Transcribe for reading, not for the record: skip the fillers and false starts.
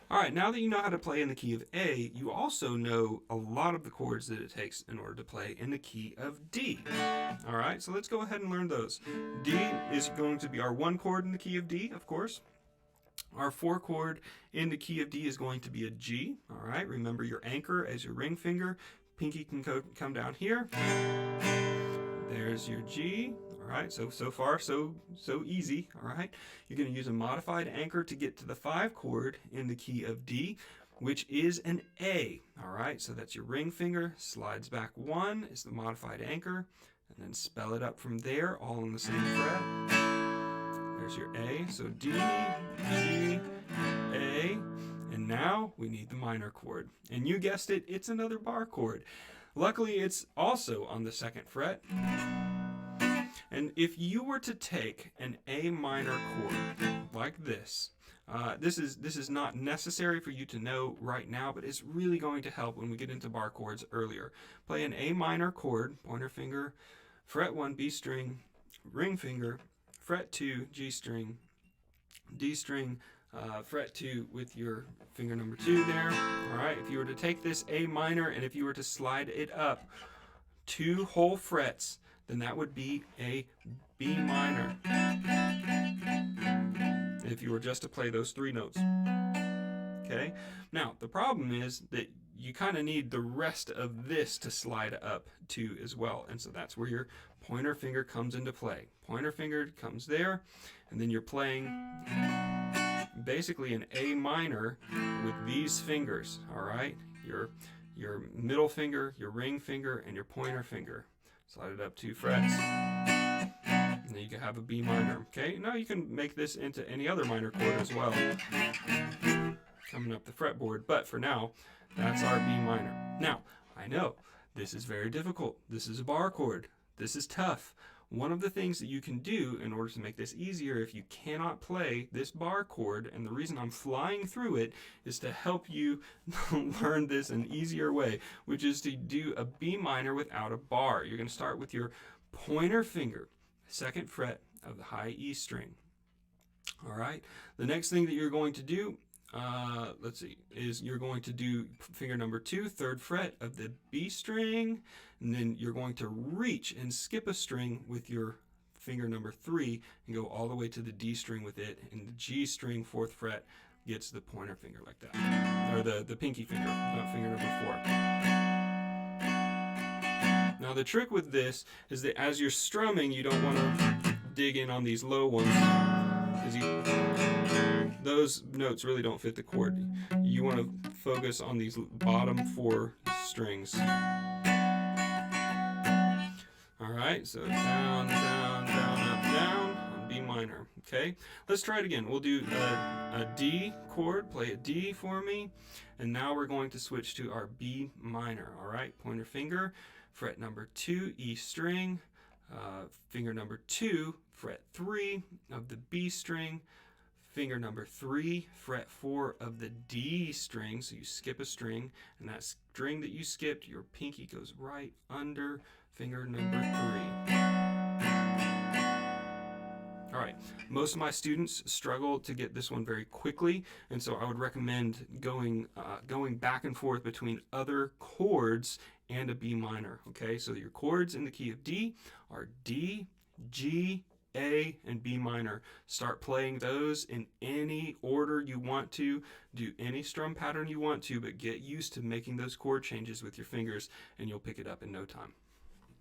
All right, now that you know how to play in the key of A, you also know a lot of the chords that it takes in order to play in the key of D. All right, so let's go ahead and learn those. D is going to be our one chord in the key of D, of course. Our four chord in the key of D is going to be a G. All right, remember your anchor as your ring finger. Pinky can come down here. There's your G. All right, so far so easy. All right, you're going to use a modified anchor to get to the 5 chord in the key of D, which is an A. All right, so that's your ring finger, slides back 1 is the modified anchor, and then spell it up from there, all on the same fret. There's your A, so D, G, A, and now we need the minor chord. And you guessed it, it's another bar chord. Luckily, it's also on the 2nd fret. And if you were to take an A minor chord like this, this is not necessary for you to know right now, but it's really going to help when we get into bar chords earlier. Play an A minor chord, pointer finger, fret 1 B string, ring finger, fret 2 G string, D string, fret 2 with your finger number 2 there. All right, if you were to take this A minor and if you were to slide it up 2 whole frets, then that would be a B minor. If you were just to play those 3 notes. Okay? Now, the problem is that you kind of need the rest of this to slide up to as well. And so that's where your pointer finger comes into play. Pointer finger comes there, and then you're playing basically an A minor with these fingers, all right? Your middle finger, your ring finger, and your pointer finger. Slide it up 2 frets. And then you can have a B minor. Okay, now you can make this into any other minor chord as well. Coming up the fretboard, but for now, that's our B minor. Now, I know, this is very difficult. This is a bar chord. This is tough. One of the things that you can do in order to make this easier if you cannot play this bar chord, and the reason I'm flying through it is to help you learn this an easier way, which is to do a B minor without a bar. You're going to start with your pointer finger, 2nd fret of the high E string. All right, the next thing that you're going to do is you're going to do finger number 2, 3rd fret of the B string, and then you're going to reach and skip a string with your finger number 3 and go all the way to the D string with it, and the G string, 4th fret, gets the pointer finger like that, or the pinky finger, not finger number 4. Now the trick with this is that as you're strumming, you don't want to dig in on these low ones, because those notes really don't fit the chord. You want to focus on these bottom 4 strings. All right, so down, down, down, up, down on B minor. Okay, let's try it again. We'll do a D chord. Play a D for me, and now we're going to switch to our B minor. All right, pointer finger, fret number 2, E string, finger number 2, fret 3 of the B string, finger number 3, fret 4 of the D string, so you skip a string, and that string that you skipped, your pinky goes right under finger number 3. All right, most of my students struggle to get this one very quickly, and so I would recommend going back and forth between other chords and a B minor. Okay, so your chords in the key of D are D, G, A, and B minor. Start playing those in any order you want to, do any strum pattern you want to, but get used to making those chord changes with your fingers, and you'll pick it up in no time.